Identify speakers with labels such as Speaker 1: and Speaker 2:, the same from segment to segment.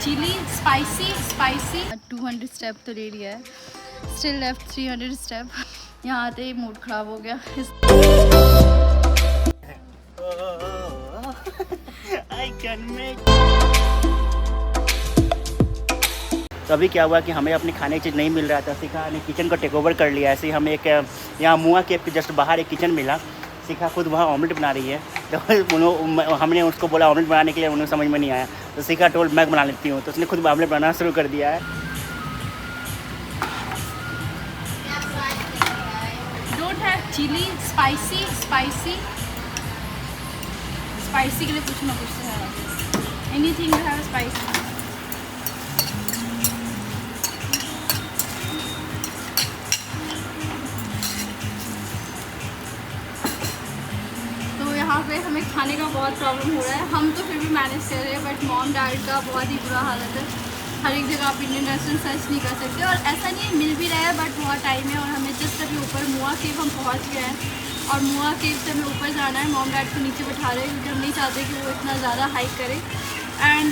Speaker 1: Chilli spicy 200 step तो ले लिया है, स्टिल लेफ्ट 300 स्टेप। यहाँ आते ही मूड ख़राब हो गया।
Speaker 2: तो अभी क्या हुआ कि हमें अपने खाने की चीज़ नहीं मिल रहा था, शिखा ने किचन को टेक ओवर कर लिया। ऐसे ही हमें एक यहाँ मुआ केव के जस्ट बाहर एक किचन मिला। शिखा खुद वहाँ ऑमलेट बना रही है, तो हमने उसको बोला ऑमलेट बनाने के लिए, उन्हें समझ में नहीं आया, तो शिखा टोल्ड मैं बना लेती हूँ, तो उसने खुद ऑमलेट बनाना शुरू कर दिया है।
Speaker 1: डोंट हैव चिली स्पाइसी के लिए कुछ ना कुछ तो है, एनीथिंग यू हैव स्पाइसी। यहाँ पे हमें खाने का बहुत प्रॉब्लम हो रहा है। हम तो फिर भी मैनेज कर रहे हैं, बट मॉम डैड का बहुत ही बुरा हालत है। हर एक जगह आप इंडियन रेस्टोरेंट सर्च नहीं कर सकते, और ऐसा नहीं है मिल भी रहा है, बट बहुत टाइम है। और हमें जस्ट अभी ऊपर मुआ केव हम पहुँच गए हैं, और मुआ केव से हमें ऊपर जाना है। मॉम डैड को नीचे बैठा रहे हैं क्योंकि हम नहीं चाहते कि वो इतना ज़्यादा हाइक करे। एंड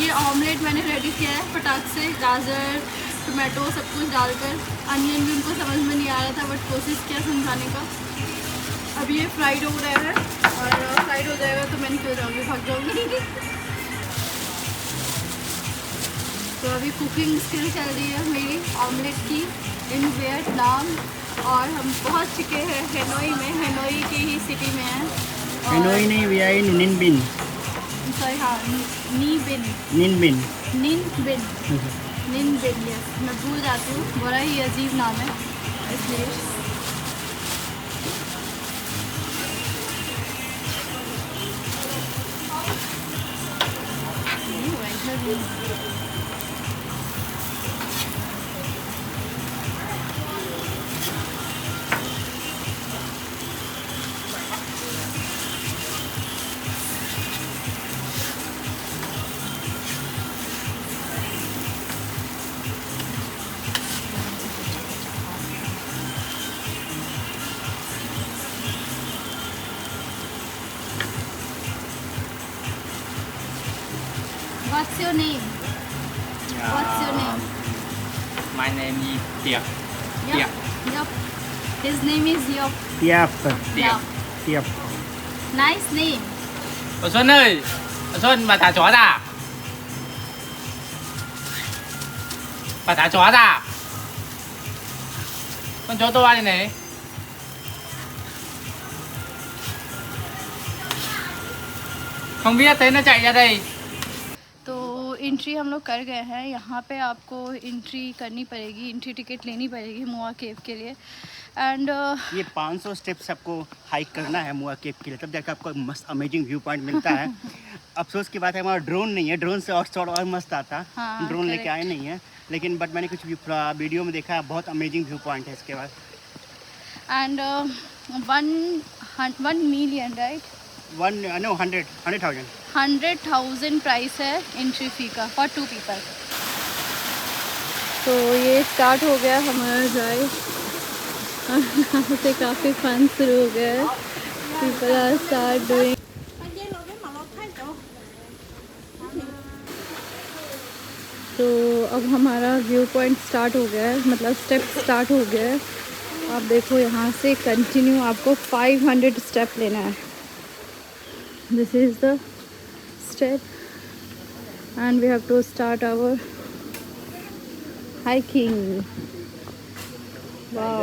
Speaker 1: ये ऑमलेट मैंने रेडी किया है फटाक से, गाजर टोमेटो सब कुछ डालकर। अनियन भी उनको समझ में नहीं आ रहा था, बट कोशिश किया समझाने का। अभी ये फ्राइड हो रहा है, और फ्राइड हो जाएगा तो मैं निकल जाऊँगी, भाग जाऊँगी। तो अभी कुकिंग स्किल चल रही है मेरी ऑमलेट की इन वियतनाम, और हम पहुँच चुके हैं हेनोई में। हेनोई की ही सिटी में है।
Speaker 2: हेनोई नहीं, वी आर इन निनबिन।
Speaker 1: सॉरी, हाँ, निनबिन, यस। मैं भूल जाती हूँ, बड़ा ही अजीब नाम है इसलिए। What's your name? What's your name?
Speaker 3: My name is Tiap.
Speaker 1: Yup. His name is Yup.
Speaker 2: Tiap.
Speaker 1: Nice name.
Speaker 3: Bà Xuân ơi, bà Xuân, bà thả chó ra. Bà thả chó ra. Con chó to này này. Không biết, thấy nó chạy ra đây.
Speaker 1: तो entry हम लोग कर गए हैं। यहाँ पे आपको entry करनी पड़ेगी, एंट्री टिकट लेनी पड़ेगी मुआ केव के लिए। एंड
Speaker 2: ये 500 स्टेप्स आपको हाइक करना है मुआ केव के लिए, तब जाकर आपको मस्त अमेजिंग व्यू पॉइंट मिलता है। अफसोस की बात है हमारा ड्रोन नहीं है, ड्रोन से और मस्त आता।
Speaker 1: हाँ,
Speaker 2: ड्रोन लेके आए नहीं है, लेकिन बट मैंने कुछ वीडियो में देखा है, बहुत अमेजिंग व्यू पॉइंट है इसके बाद।
Speaker 1: एंड 1 million राइट, 100,000 प्राइस है एंट्री फी का फॉर 2 पीपल। तो ये स्टार्ट हो गया हमारा ड्राइव, से काफ़ी फन शुरू हो गया है। People are start doing. तो अब हमारा व्यू पॉइंट स्टार्ट हो गया है, मतलब स्टेप स्टार्ट हो गया है। आप देखो यहाँ से कंटिन्यू आपको 500 स्टेप लेना है। This is the step and we have to start our hiking. वाह,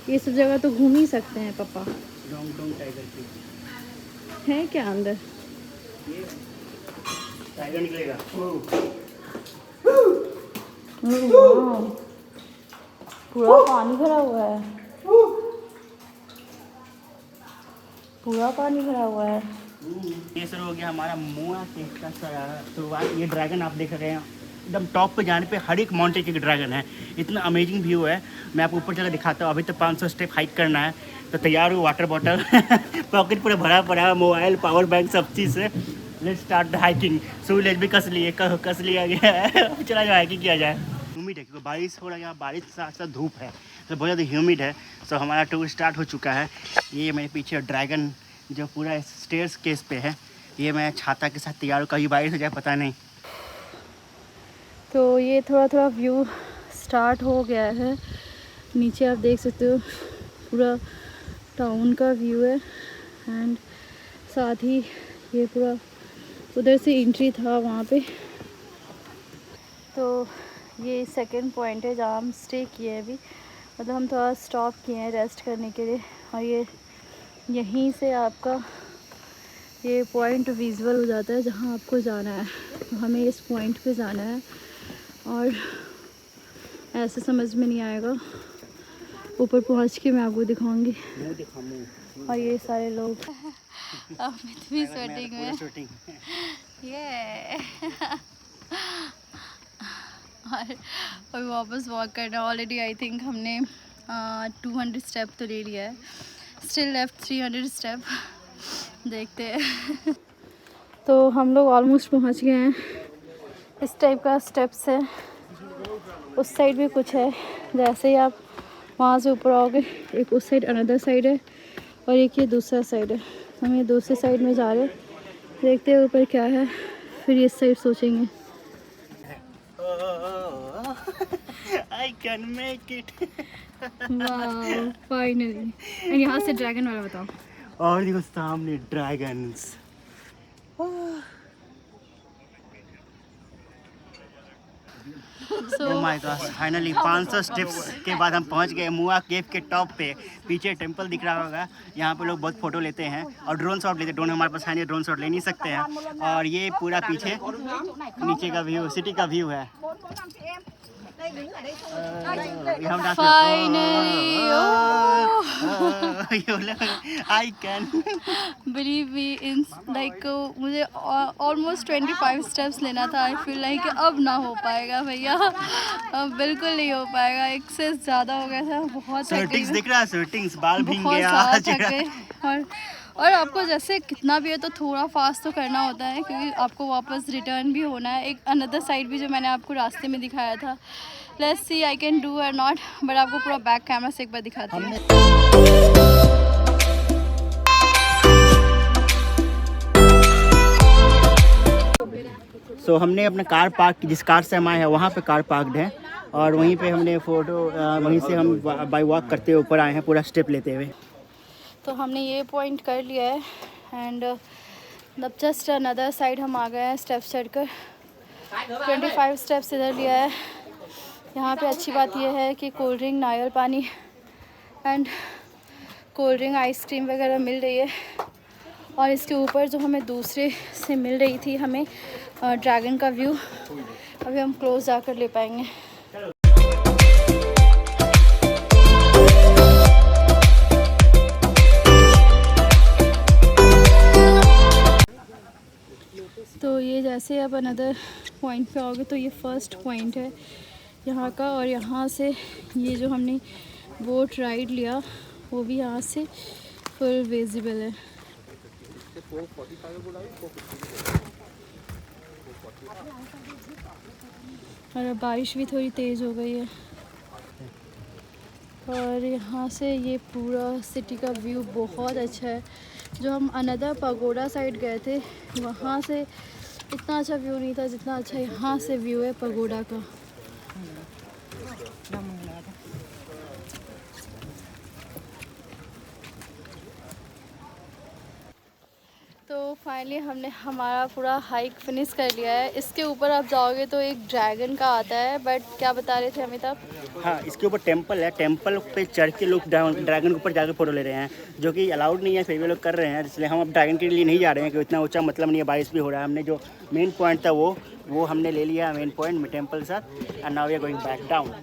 Speaker 1: ये सब जगह तो घूम ही सकते हैं पापा। है क्या अंदर?
Speaker 2: टाइगर निकलेगा।
Speaker 1: पूरा पानी भरा हुआ है, पूरा पानी भरा हुआ है।
Speaker 2: ये शुरू हो गया हमारा मुआ केव का शुरुआत। ये ड्रैगन आप देख रहे हैं, एकदम टॉप पे जाने पे हर एक माउंटेन के ड्रैगन है। इतना अमेजिंग व्यू है, मैं आपको ऊपर चला दिखाता हूँ। अभी तो 500 स्टेप हाइक करना है, तो तैयार हूँ, वाटर बॉटल पॉकेट पूरा भरा पड़ा है, मोबाइल, पावर बैंक, सब चीज़ से। Let's start the hiking. सूरज भी कस लिया गया है। अब चला जाए, हाइकिंग किया जाए। ह्यूमिड है क्योंकि बारिश हो रहा है, बारिश के साथ साथ धूप है, तो बहुत ज़्यादा ह्यूमिड है। सो हमारा टूर स्टार्ट हो चुका है। ये मेरे पीछे ड्रैगन जो पूरा स्टेयर्स केस पे है, ये मैं छाता के साथ तैयार हूँ, कभी बारिश हो जाए पता नहीं।
Speaker 1: तो ये थोड़ा थोड़ा व्यू स्टार्ट हो गया है। नीचे आप देख सकते हो पूरा टाउन का व्यू है एंड साथ ही ये पूरा उधर से एंट्री था वहाँ पे। तो ये सेकंड पॉइंट है जहाँ हम स्टे किए हैं अभी, मतलब हम थोड़ा स्टॉप किए हैं रेस्ट करने के लिए। और ये यहीं से आपका ये पॉइंट विजुअल हो जाता है जहाँ आपको जाना है। तो हमें इस पॉइंट पे जाना है और ऐसे समझ में नहीं आएगा, ऊपर पहुँच के मैं आपको दिखाऊंगी। और ये सारे लोग अमित भी शूटिंग में ये और वापस वॉक करना। ऑलरेडी आई थिंक हमने 200 स्टेप तो ले लिया है, स्टिल लेफ्ट 300 स्टेप, देखते हैं। तो हम लोग ऑलमोस्ट पहुंच गए हैं। इस टाइप का स्टेप्स है, उस साइड भी कुछ है। जैसे ही आप वहाँ से ऊपर आओगे, एक उस साइड अनदर साइड है और एक ये दूसरा साइड है। हम ये दूसरे साइड में जा रहे हैं, देखते हैं ऊपर क्या है, फिर इस साइड सोचेंगे।
Speaker 2: I can make it.
Speaker 1: वाह फाइनली। एंड यहाँ से ड्रैगन वाला बताओ।
Speaker 2: और देखो सामने dragons. Oh my God, finally 500 steps के बाद हम पहुंच गए मुआ केव के टॉप पे। पीछे टेंपल दिख रहा होगा, यहाँ पे लोग बहुत फोटो लेते हैं और ड्रोन शॉट लेते हैं। ड्रोन हमारे पास है नहीं, ड्रोन शॉट ले नहीं सकते हैं। और ये पूरा पीछे नीचे का व्यू, सिटी का व्यू है। I can
Speaker 1: believe me in like मुझे ऑलमोस्ट 25 स्टेप्स लेना था। आई फील लाइक अब ना हो पाएगा भैया, अब बिल्कुल नहीं हो पाएगा। एक्सेस ज़्यादा हो गया था, बहुत
Speaker 2: सर्टिंग्स दिख रहा है, सर्टिंग्स बाल भीग
Speaker 1: बहुत
Speaker 2: गया।
Speaker 1: ज़्यादा थक गए। और आपको जैसे कितना भी है तो थोड़ा फास्ट तो करना होता है, क्योंकि आपको वापस रिटर्न भी होना है। एक अनदर साइड भी जो मैंने आपको रास्ते में दिखाया था, let's see I can do और नॉट, बट आपको पूरा बैक कैमरा से एक बार दिखाती हूँ।
Speaker 2: सो हमने अपना कार पार्क, जिस कार से हम आए हैं वहाँ पे कार पार्कड है और वहीं पे हमने फ़ोटो, वहीं से हम बाई वॉक करते हुए ऊपर आए हैं, पूरा स्टेप लेते हुए।
Speaker 1: तो हमने ये पॉइंट कर लिया है एंड अब जस्ट अनदर साइड हम आ गए हैं स्टेप्स चढ़कर। 25 स्टेप्स इधर लिया है। यहाँ पे अच्छी बात यह है कि कोल्ड ड्रिंक, नारियल पानी एंड कोल्ड ड्रिंक, आइसक्रीम वगैरह मिल रही है। और इसके ऊपर जो हमें दूसरे से मिल रही थी हमें ड्रैगन का व्यू, अभी हम क्लोज जाकर ले पाएंगे। तो ये जैसे अब अनदर पॉइंट पे आओगे तो ये फर्स्ट पॉइंट है यहाँ का, और यहाँ से ये जो हमने बोट राइड लिया वो भी यहाँ से फुल विजिबल है। और अब बारिश भी थोड़ी तेज़ हो गई है और यहाँ से ये पूरा सिटी का व्यू बहुत अच्छा है। जो हम अनदर पगोडा साइड गए थे वहाँ से इतना अच्छा व्यू नहीं था जितना अच्छा यहाँ से व्यू है पगोडा का। तो फाइनली हमने हमारा पूरा हाइक फिनिश कर लिया है। इसके ऊपर आप जाओगे तो एक ड्रैगन का आता है, बट क्या बता रहे थे अमिताभ?
Speaker 2: हाँ, इसके ऊपर टेंपल है, टेंपल पे चढ़ के लोग ड्रैगन के ऊपर जाकर फोटो ले रहे हैं, जो कि अलाउड नहीं है, फिर भी लोग कर रहे हैं। इसलिए हम अब ड्रैगन के लिए नहीं जा रहे हैं, क्योंकि इतना ऊंचा मतलब नहीं है, बारिश भी हो रहा है। हमने जो मेन पॉइंट था वो हमने ले लिया, मेन पॉइंट में टेंपल के साथ। And now we are going back down.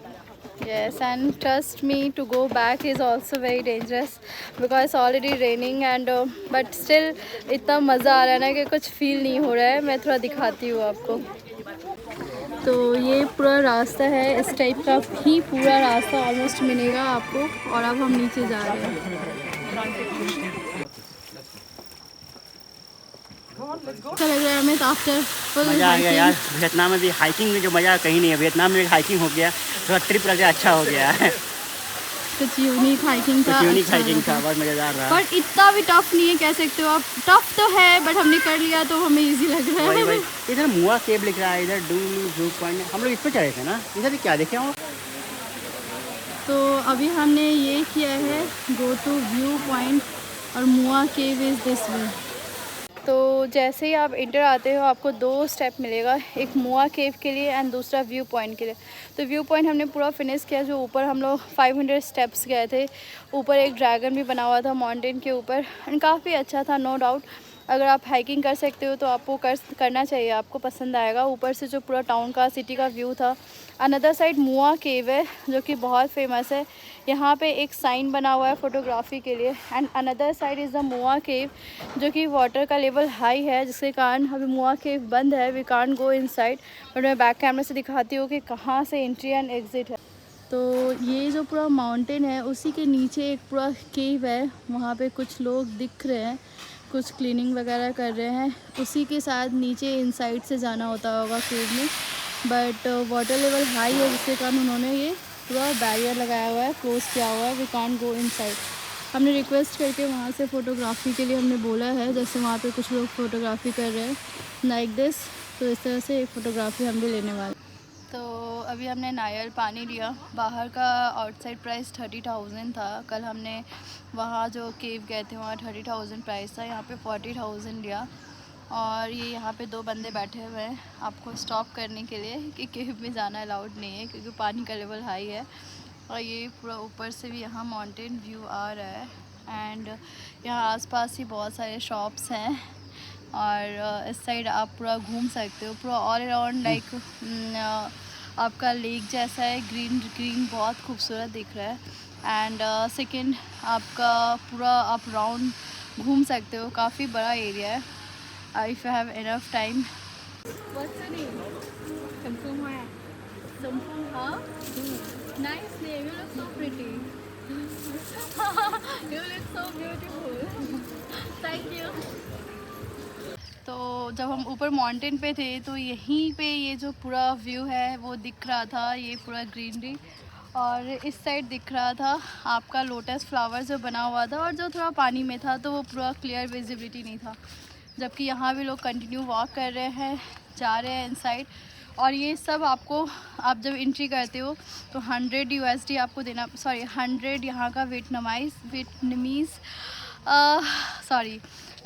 Speaker 1: Yes, and trust me, to go back is also very dangerous because it's already raining and but still इतना मज़ा आ रहा है ना कि कुछ फील नहीं हो रहा है। मैं थोड़ा दिखाती हूँ आपको। तो ये पूरा रास्ता है, इस टाइप का ही पूरा रास्ता ऑलमोस्ट मिलेगा आपको। और अब हम नीचे जा रहे हैं। अच्छा लग रहा है हमें आफ्टर फुल
Speaker 2: मज़ा आ गया यार। वियतनाम में भी हाइकिंग में जो मज़ा कहीं नहीं है। वियतनाम में हाइकिंग हो गया, थोड़ा ट्रिप लग गया, अच्छा हो गया है।
Speaker 1: कुछ यूनिक हाइकिंग था,
Speaker 2: यूनिक
Speaker 1: अच्छा
Speaker 2: हाइकिंग
Speaker 1: लगा
Speaker 2: था, बहुत मज़ेदार रहा।
Speaker 1: बट इतना भी टफ नहीं है कह सकते हो आप। टफ तो है बट हमने कर लिया तो हमें इजी लग रहा
Speaker 2: भाई भाई
Speaker 1: है।
Speaker 2: इधर मुआ केव लिख रहा है, इधर डू व्यू पॉइंट, हम लोग इस पर चढ़े थे ना, इधर क्या देखे हम?
Speaker 1: तो अभी हमने ये किया है गो टू व्यू पॉइंट और मुआ केव इज़ दिस वे। तो जैसे ही आप इंटर आते हो आपको 2 स्टेप मिलेगा, एक मुआ केव के लिए एंड दूसरा व्यू पॉइंट के लिए। तो व्यू पॉइंट हमने पूरा फिनिश किया, जो ऊपर हम लोग 500 स्टेप्स गए थे, ऊपर एक ड्रैगन भी बना हुआ था माउंटेन के ऊपर एंड काफ़ी अच्छा था, नो डाउट। अगर आप हाइकिंग कर सकते हो तो आपको करना चाहिए, आपको पसंद आएगा। ऊपर से जो पूरा टाउन का सिटी का व्यू था। अनदर साइड मुआ केव है जो कि बहुत फेमस है, यहाँ पे एक साइन बना हुआ है फोटोग्राफी के लिए। And another side is the मुआ केव जो कि वाटर का लेवल हाई है, जिसके कारण अभी मुआ केव बंद है, we can't go inside. But मैं बैक कैमरा से दिखाती हूँ कि कहाँ से एंट्री एंड एग्ज़िट है। तो ये जो पूरा माउंटेन है उसी के नीचे एक पूरा केव है, वहाँ पे कुछ लोग दिख रहे हैं, कुछ क्लीनिंग वगैरह कर रहे हैं। उसी के साथ नीचे इनसाइड से जाना होता होगा केव में, बट वाटर लेवल हाई है जिसके कारण उन्होंने ये पूरा बैरियर लगाया हुआ है, क्लोज किया हुआ है, वी कांट गो इनसाइड। हमने रिक्वेस्ट करके वहाँ से फ़ोटोग्राफ़ी के लिए हमने बोला है, जैसे वहाँ पे कुछ लोग फ़ोटोग्राफ़ी कर रहे हैं लाइक दिस, तो इस तरह से एक फ़ोटोग्राफ़ी हम भी लेने वाले। तो अभी हमने नारियल पानी लिया, बाहर का आउटसाइड प्राइस 30,000 था। कल हमने वहाँ जो केव गए थे वहाँ 30,000 प्राइस था, यहाँ पे 40,000 लिया। और ये यहाँ पे 2 बंदे बैठे हुए हैं आपको स्टॉप करने के लिए कि केव में जाना अलाउड नहीं है क्योंकि पानी का लेवल हाई है। और ये पूरा ऊपर से भी यहाँ माउंटेन व्यू आ रहा है एंड यहाँ आसपास ही बहुत सारे शॉप्स हैं और इस साइड आप पूरा घूम सकते हो, पूरा ऑल अराउंड लाइक आपका लेक जैसा है, ग्रीन ग्रीन बहुत खूबसूरत दिख रहा है। एंड सेकेंड आपका पूरा आप राउंड घूम सकते हो, काफ़ी बड़ा एरिया है if you have enough time. What's your name? Samsung Hoa. Samsung Hoa? Nice name. You look so pretty. You look so beautiful. Thank you. तो जब हम ऊपर माउंटेन पे थे तो यहीं पे ये जो पूरा व्यू है वो दिख रहा था, ये पूरा ग्रीनरी। और इस साइड दिख रहा था आपका लोटस फ्लावर जो बना हुआ था और जो थोड़ा पानी में था तो वो पूरा क्लियर विजिबिलिटी नहीं था। जबकि यहाँ भी लोग कंटिन्यू वॉक कर रहे हैं, जा रहे हैं इनसाइड। और ये सब आपको, आप जब एंट्री करते हो तो 100 USD आपको देना, सॉरी 100 यहाँ का वियतनामीज़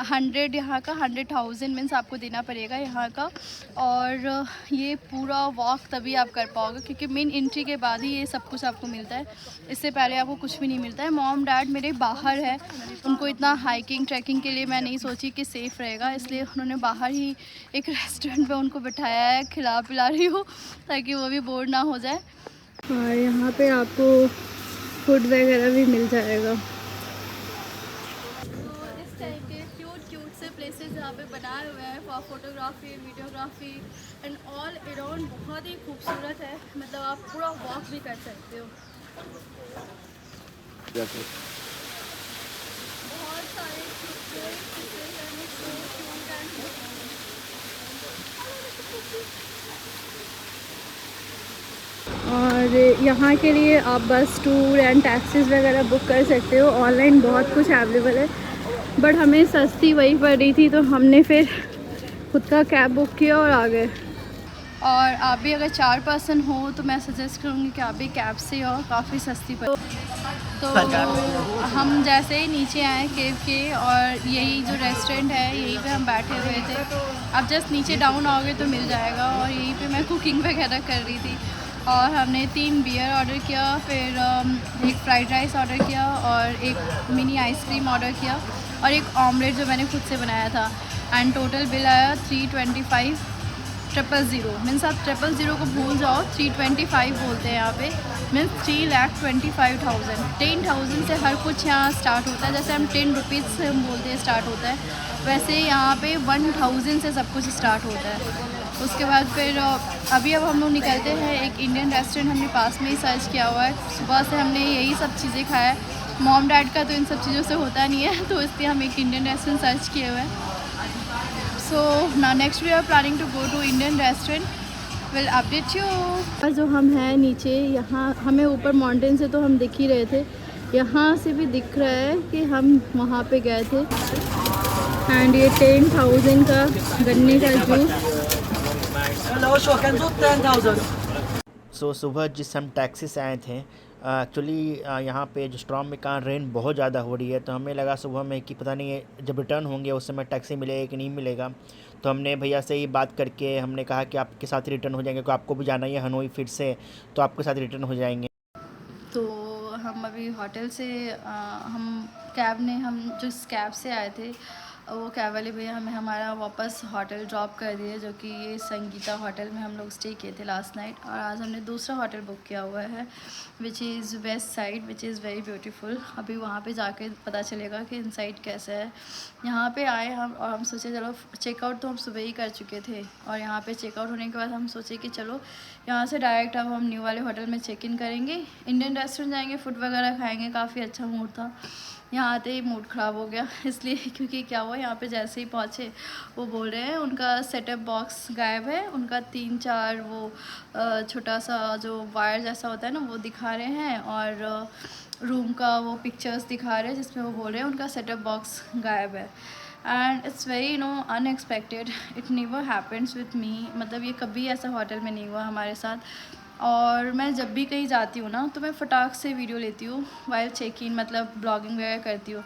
Speaker 1: 100 यहाँ का 100,000 मीन्स आपको देना पड़ेगा यहाँ का। और ये पूरा वॉक तभी आप कर पाओगे क्योंकि मेन एंट्री के बाद ही ये सब कुछ आपको मिलता है, इससे पहले आपको कुछ भी नहीं मिलता है। मॉम डैड मेरे बाहर है, उनको इतना हाइकिंग ट्रैकिंग के लिए मैं नहीं सोची कि सेफ़ रहेगा, इसलिए उन्होंने बाहर ही एक रेस्टोरेंट पे उनको बिठाया है, खिला पिला रही हूँ ताकि वो भी बोर ना हो जाए। और यहाँ पे आपको फूड वगैरह भी मिल जाएगा। प्लेसेस यहाँ पे बनाए हुए हैं for photography, videography and all around बहुत ही खूबसूरत है, मतलब आप पूरा वॉक भी कर सकते हो। बहुत सारे और यहाँ के लिए आप बस टूर एंड टैक्सीज़ वगैरह बुक कर सकते हो, ऑनलाइन बहुत कुछ अवेलेबल है। बट हमें सस्ती वही पड़ रही थी तो हमने फिर खुद का कैब बुक किया और आ गए। और आप भी अगर 4 पर्सन हो तो मैं सजेस्ट करूँगी कि आप भी कैब से हो, काफ़ी सस्ती पड़। तो हम जैसे ही नीचे आए केव के और यही जो रेस्टोरेंट है यहीं पे हम बैठे हुए थे, आप जस्ट नीचे डाउन आओगे तो मिल जाएगा। और यहीं पे मैं कुकिंग वगैरह कर रही थी और हमने 3 बियर ऑर्डर किया, फिर एक फ़्राइड राइस ऑर्डर किया और एक मिनी आइसक्रीम ऑर्डर किया और एक ऑमलेट जो मैंने खुद से बनाया था। एंड टोटल बिल आया 325,000 मीन्स आप 000 को भूल जाओ, 325 बोलते हैं यहाँ पे, मीन्स 3,25,000। 10,000 से हर कुछ यहाँ स्टार्ट होता है, जैसे हम 10 रुपीज़ से हम बोलते हैं स्टार्ट होता है, वैसे यहाँ पे 1,000 से सब कुछ स्टार्ट होता है। उसके बाद फिर अभी अब हम लोग निकलते हैं, एक इंडियन रेस्टोरेंट हमने पास में ही सर्च किया हुआ है। सुबह से हमने यही सब चीज़ें खाया है, मॉम डैड का तो इन सब चीज़ों से होता नहीं है, तो इसलिए हम एक इंडियन रेस्टोरेंट सर्च किए हुए हैं। सो ना next we are planning to go to Indian restaurant will update you. जो हम हैं नीचे, यहाँ हमें ऊपर माउंटेन से तो हम दिख ही रहे थे, यहाँ से भी दिख रहा है कि हम वहाँ पे गए थे। एंड ये 10,000 का गन्ने का जूस।
Speaker 2: सो सुबह जिस हम टैक्सी से आए थे, एक्चुअली यहाँ पे जो स्ट्रॉम में कहाँ रेन बहुत ज़्यादा हो रही है, तो हमें लगा सुबह में कि पता नहीं है जब रिटर्न होंगे उस समय टैक्सी मिलेगा कि नहीं मिलेगा। तो हमने भैया से ही बात करके हमने कहा कि आपके साथ रिटर्न हो जाएंगे, क्योंकि आपको भी जाना ही है हनोई फिर से, तो आपके साथ रिटर्न हो जाएंगे।
Speaker 1: तो हम अभी होटल से हम जिस कैब से आए थे, वो कैब वाले भैया हमें हमारा वापस होटल ड्रॉप कर दिए, जो कि ये संगीता होटल में हम लोग स्टे किए थे लास्ट नाइट। और आज हमने दूसरा होटल बुक किया हुआ है विच is west side, which is very beautiful. अभी वहाँ पे जाके पता चलेगा कि इनसाइड कैसा है। यहाँ पे आए हम और हम सोचे चलो चेकआउट तो हम सुबह ही कर चुके थे, और यहाँ पे चेकआउट होने के बाद हम सोचे कि चलो यहाँ से डायरेक्ट अब हम न्यू वाले होटल में चेक इन करेंगे, इंडियन रेस्टोरेंट जाएंगे, फूड वगैरह खाएँगे। काफ़ी अच्छा मूड था, यहाँ आते ही मूड ख़राब हो गया इसलिए क्योंकि क्या हुआ, यहाँ पे जैसे ही पहुँचे वो बोल रहे हैं उनका सेटअप बॉक्स गायब है। उनका 3-4 वो छोटा सा जो वायर जैसा होता है ना, वो दिखा रहे हैं, और रूम का वो पिक्चर्स दिखा रहे हैं जिसमें वो बोल रहे हैं उनका सेटअप बॉक्स गायब है। And it's very unexpected, it never happens with me. मतलब ये कभी ऐसा होटल में नहीं हुआ हमारे साथ। और मैं जब भी कहीं जाती हूँ ना, तो मैं फटाक से वीडियो लेती हूँ वाइल चेक इन, मतलब ब्लॉगिंग वगैरह करती हूँ।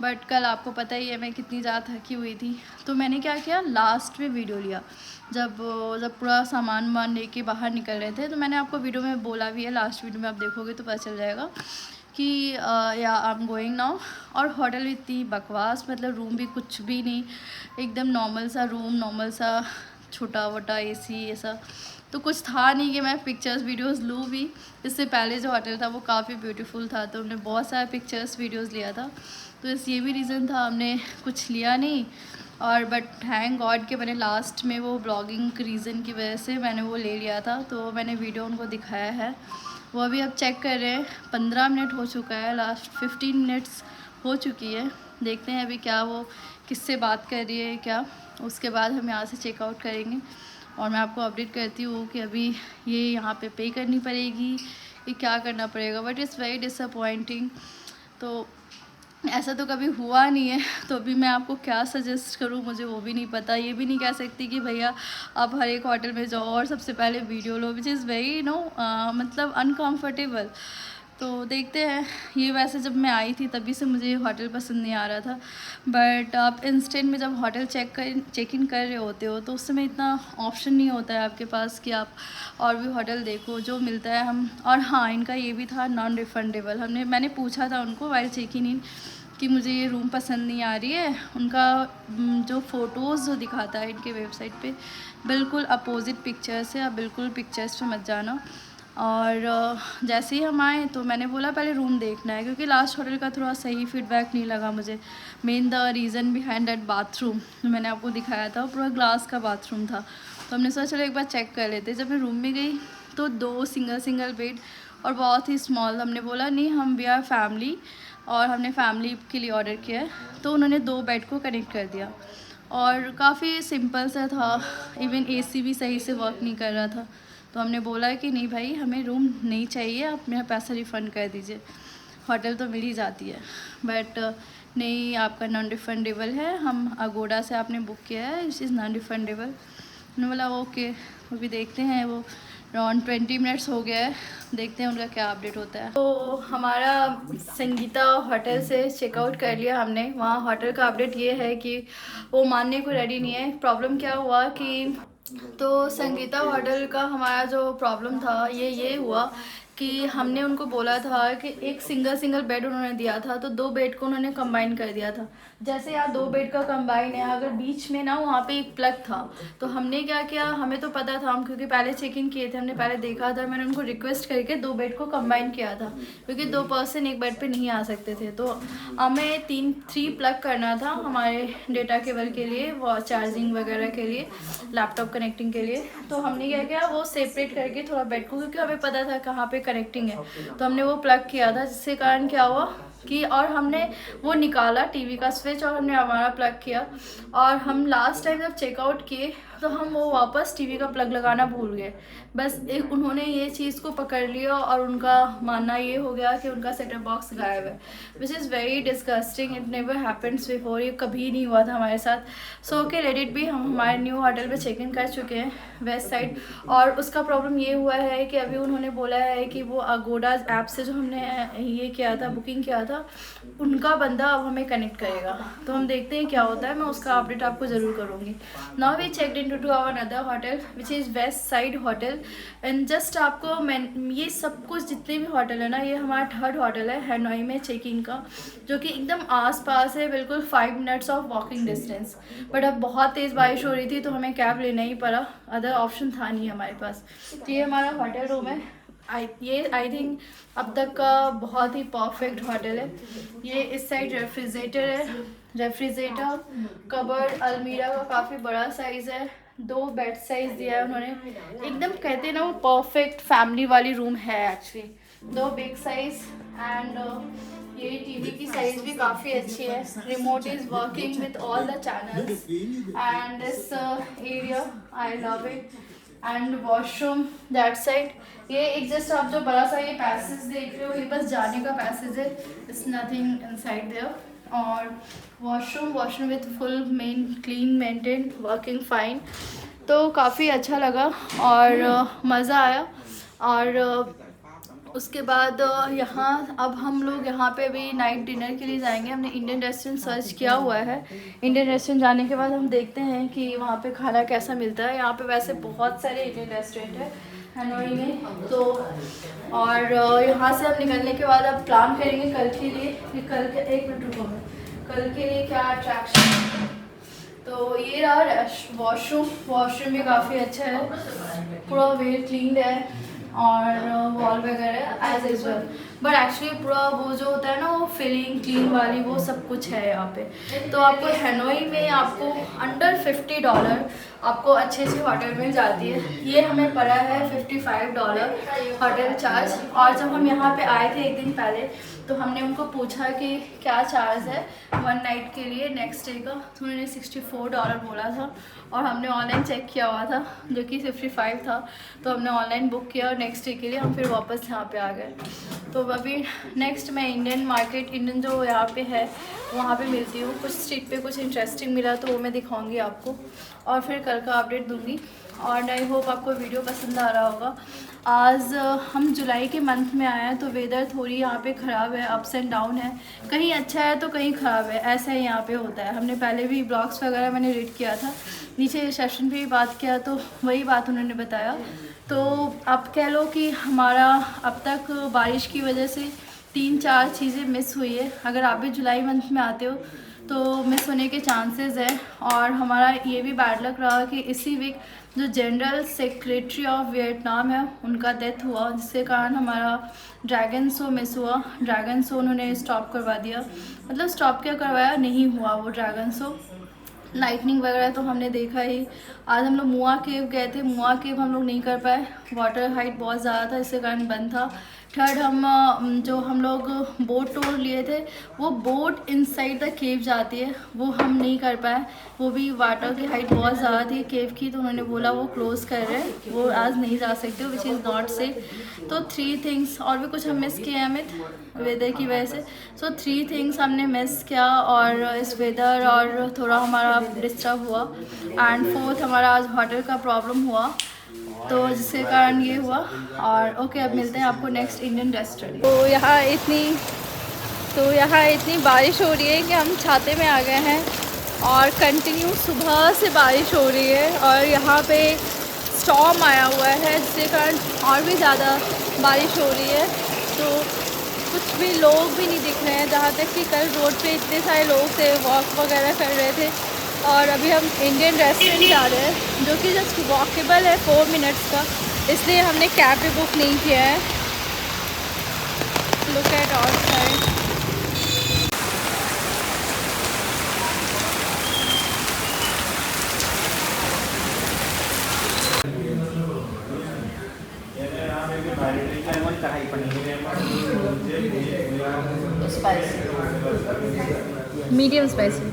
Speaker 1: बट कल आपको पता ही है मैं कितनी ज़्यादा थकी हुई थी, तो मैंने क्या किया, लास्ट में वीडियो लिया। जब पूरा सामान वामान लेके बाहर निकल रहे थे, तो मैंने आपको वीडियो में बोला भी है, लास्ट वीडियो में आप देखोगे तो पता चल जाएगा कि या आई एम गोइंग नाउ। और होटल इतनी बकवास, मतलब रूम भी कुछ भी नहीं, एकदम नॉर्मल सा रूम, नॉर्मल सा छोटा वोटा AC ऐसा तो कुछ था नहीं कि मैं पिक्चर्स वीडियोस लूँ भी। इससे पहले जो होटल था वो काफ़ी ब्यूटीफुल था, तो हमने बहुत सारे पिक्चर्स वीडियोस लिया था। तो इस ये भी रीज़न था हमने कुछ लिया नहीं। और बट थैंक गॉड कि मैंने लास्ट में वो ब्लॉगिंग रीज़न की वजह से मैंने वो ले लिया था, तो मैंने वीडियो उनको दिखाया है। वो अभी अब चेक कर रहे हैं, 15 मिनट हो चुका है, लास्ट 15 मिनट्स हो चुकी है। देखते हैं अभी क्या वो किससे बात कर रही है क्या, उसके बाद हम यहाँ से चेकआउट करेंगे। और मैं आपको अपडेट करती हूँ कि अभी ये यहाँ पे करनी पड़ेगी कि क्या करना पड़ेगा। But it's very disappointing. तो ऐसा तो कभी हुआ नहीं है, तो अभी मैं आपको क्या सजेस्ट करूँ मुझे वो भी नहीं पता। ये भी नहीं कह सकती कि भैया आप हर एक होटल में जाओ और सबसे पहले video low, which is very मतलब अनकम्फर्टेबल। तो देखते हैं। ये वैसे जब मैं आई थी तभी से मुझे होटल पसंद नहीं आ रहा था, बट आप इंस्टेंट में जब होटल चेक इन कर रहे होते हो तो उस समय इतना ऑप्शन नहीं होता है आपके पास कि आप और भी होटल देखो, जो मिलता है हम। और हाँ, इनका ये भी था नॉन रिफंडेबल। मैंने पूछा था उनको वाइल चेकिंग इन कि मुझे ये रूम पसंद नहीं आ रही है। उनका जो फ़ोटोज़ जो दिखाता है इनके वेबसाइट पे बिल्कुल अपोजिट पिक्चर्स है, आप बिल्कुल पिक्चर्स पे मत जाना। और जैसे ही हम आए तो मैंने बोला पहले रूम देखना है, क्योंकि लास्ट होटल का थोड़ा सही फीडबैक नहीं लगा मुझे। Main the reason behind that bathroom जो मैंने आपको दिखाया था, वो पूरा ग्लास का बाथरूम था। तो हमने सोचा चलो एक बार चेक कर लेते। जब मैं रूम में गई तो 2 सिंगल बेड और बहुत ही स्मॉल। हमने बोला नहीं, हम वी आर फैमिली, और हमने फैमिली के लिए ऑर्डर किया है। तो उन्होंने 2 बेड को कनेक्ट कर दिया और काफ़ी सिंपल सा था। इवन AC भी सही से वर्क नहीं कर रहा था। तो हमने बोला कि नहीं भाई, हमें रूम नहीं चाहिए, आप मेरा पैसा रिफ़ंड कर दीजिए। होटल तो मिल ही जाती है, बट नहीं, आपका नॉन रिफ़ंडेबल है। हम अगोडा से आपने बुक किया है, इट इज़ नॉन रिफ़ंडेबल। मैंने बोला ओके। वो भी देखते हैं, वो अराउंड 20 मिनट्स हो गया है, देखते हैं उनका क्या अपडेट होता है। तो हमारा संगीता होटल से चेकआउट कर लिया हमने। वहाँ होटल का अपडेट ये है कि वो मानने को रेडी नहीं है। प्रॉब्लम क्या हुआ कि तो संगीता होटल का हमारा जो प्रॉब्लम था ये हुआ कि हमने उनको बोला था कि एक सिंगल बेड उन्होंने दिया था, तो 2 बेड को उन्होंने कंबाइन कर दिया था। जैसे यहाँ 2 बेड का कंबाइन है, अगर बीच में ना वहाँ पे एक प्लग था, तो हमने क्या किया, हमें तो पता था, हम क्योंकि पहले चेक इन किए थे, हमने पहले देखा था। मैंने उनको रिक्वेस्ट करके 2 बेड को कंबाइन किया था, क्योंकि 2 पर्सन एक बेड पे नहीं आ सकते थे। तो हमें 3 प्लग करना था हमारे डेटा केबल के लिए, वो चार्जिंग वगैरह के लिए, लैपटॉप कनेक्टिंग के लिए। तो हमने क्या किया, वो सेपरेट करके थोड़ा बेड को, क्योंकि हमें पता था कहाँ पे कनेक्टिंग है, तो हमने वो प्लग किया था। जिसके कारण क्या हुआ, कि और हमने वो निकाला टीवी का स्विच और हमने हमारा प्लग किया, और हम लास्ट टाइम जब चेकआउट किए तो हम वो वापस टीवी का प्लग लगाना भूल गए। बस एक उन्होंने ये चीज़ को पकड़ लिया और उनका मानना ये हो गया कि उनका सेटअप बॉक्स गायब है, which is very disgusting. It never happens before, ये कभी नहीं हुआ था हमारे साथ। So okay, let it be. हम हमारे न्यू होटल पे चेक इन कर चुके हैं वेस्ट साइड, और उसका प्रॉब्लम ये हुआ है कि अभी उन्होंने बोला है कि वो अगोडा ऐप से जो हमने ये किया था, बुकिंग किया था, उनका बंदा अब हमें कनेक्ट करेगा। तो हम देखते हैं क्या होता है, मैं उसका अपडेट आपको ज़रूर करूँगी। Now we checked in to our another hotel which is west side hotel, and just आपको मैं ये सब कुछ जितने भी होटल है ना, ये हमारा थर्ड होटल है हैनोई में चेकिंग का, जो कि एकदम आस पास है, बिल्कुल 5 minutes of walking distance. But अब बहुत तेज़ बारिश हो रही थी तो हमें कैब लेना ही पड़ा, अदर ऑप्शन था नहीं हमारे पास। तो ये हमारा होटल रूम है। ये आई थिंक अब तक का बहुत ही परफेक्ट होटल है। ये इस साइड रेफ्रिजरेटर है, रेफ्रिजरेटर, कबर्ड, अलमीरा का काफ़ी बड़ा साइज़ है, 2 बेड साइज़ दिया है उन्होंने, एकदम कहते हैं ना वो परफेक्ट फैमिली वाली रूम है एक्चुअली। 2 बिग साइज़, एंड ये टीवी की साइज़ भी काफ़ी अच्छी है। Remote is working with all the channels, and this area I love it. And washroom that side, ये एक जस्ट आप जो बड़ा सा ये पैसेज देख रहे हो, ये बस जाने का पैसेज है, इट्स नथिंग इनसाइड देयर। और washroom with full clean maintain, working fine. तो काफ़ी अच्छा लगा और मज़ा आया। और उसके बाद यहाँ अब हम लोग यहाँ पे भी नाइट डिनर के लिए जाएंगे। हमने इंडियन रेस्टोरेंट सर्च किया हुआ है। इंडियन रेस्टोरेंट जाने के बाद हम देखते हैं कि वहाँ पे खाना कैसा मिलता है। यहाँ पे वैसे बहुत सारे इंडियन रेस्टोरेंट है हैनोई में। तो और यहाँ से हम निकलने के बाद अब प्लान करेंगे कल के लिए कि कल के 1 मिनट रुको, कल के लिए क्या अट्रैक्शन। तो ये रहा वॉशरूम भी काफ़ी अच्छा है, पूरा वेल क्लीन है और वॉल वगैरह एज यूजुअल। बट एक्चुअली पूरा वो जो होता है ना, वो फीलिंग क्लीन वाली, वो सब कुछ है यहाँ पे। तो आपको हैनोई में आपको अंडर $50 आपको अच्छे होटल मिल जाती है। ये हमें पड़ा है $55 होटल चार्ज। और जब हम यहाँ पे आए थे 1 दिन पहले, तो हमने उनको पूछा कि क्या चार्ज है 1 नाइट के लिए नेक्स्ट डे का, तो उन्होंने $64 बोला था। और हमने ऑनलाइन चेक किया हुआ था जो कि 55 था, तो हमने ऑनलाइन बुक किया और नेक्स्ट डे के लिए हम फिर वापस यहाँ पे आ गए। तो अभी नेक्स्ट मैं इंडियन मार्केट, इंडियन जो यहाँ पे है वहाँ पे मिलती हूँ। कुछ स्ट्रीट पे कुछ इंटरेस्टिंग मिला तो वो मैं दिखाऊंगी आपको, और फिर कल का अपडेट दूंगी। और आई होप आपको वीडियो पसंद आ रहा होगा। आज हम जुलाई के मंथ में आए हैं, तो वेदर थोड़ी यहाँ पे ख़राब है, अप्स एंड डाउन है, कहीं अच्छा है तो कहीं ख़राब है, ऐसा ही यहाँ पे होता है। हमने पहले भी ब्लॉग्स वगैरह मैंने रीड किया था, नीचे रिसेप्शन पे भी बात किया तो वही बात उन्होंने बताया। तो आप कह लो कि हमारा अब तक बारिश की वजह से 3-4 चीज़ें मिस हुई है। अगर आप भी जुलाई मंथ में आते हो तो मिस होने के चांसेस है। और हमारा ये भी बैड लक रहा कि इसी वीक जो जनरल सेक्रेटरी ऑफ वियतनाम है उनका डेथ हुआ, जिसके कारण हमारा ड्रैगन शो मिस हुआ। ड्रैगन शो उन्होंने स्टॉप करवा दिया, मतलब स्टॉप क्या करवाया, नहीं हुआ वो ड्रैगन शो। लाइटनिंग वगैरह तो हमने देखा ही। आज हम लोग मुआ केव गए थे, मुआ केव हम लोग नहीं कर पाए, वाटर हाइट बहुत ज़्यादा था, इसके कारण बंद था। थर्ड हम लोग बोट टूर लिए थे, वो बोट इनसाइड द केव जाती है, वो हम नहीं कर पाए, वो भी वाटर की हाइट बहुत ज़्यादा थी केव की, तो उन्होंने बोला वो क्लोज़ कर रहे हैं, वो आज नहीं जा सकते, विच इज़ नॉट सेफ। तो 3 थिंग्स और भी कुछ हम मिस किए अमित वेदर की वजह से। सो 3 थिंग्स हमने मिस किया, और इस वेदर और थोड़ा हमारा डिस्टर्ब हुआ। एंड 4th हमारा आज होटल का प्रॉब्लम हुआ, तो जिसके कारण ये हुआ। और ओके, अब मिलते हैं आपको नेक्स्ट इंडियन रेस्टोरेंट। तो यहाँ इतनी बारिश हो रही है कि हम छाते में आ गए हैं, और कंटिन्यू सुबह से बारिश हो रही है, और यहाँ पे स्टॉर्म आया हुआ है, जिसके कारण और भी ज़्यादा बारिश हो रही है। तो कुछ भी लोग भी नहीं दिख रहे हैं, जहाँ तक कि कल रोड पे इतने सारे लोग थे, वॉक वगैरह कर रहे थे। और अभी हम इंडियन रेस्टोरेंट जा रहे हैं, जो कि जस्ट वॉकेबल है 4 मिनट्स का, इसलिए हमने कैब भी बुक नहीं किया है। Look at outside.
Speaker 2: कढ़ाई पनीर
Speaker 1: स्पाइसी मीडियम स्पाइसी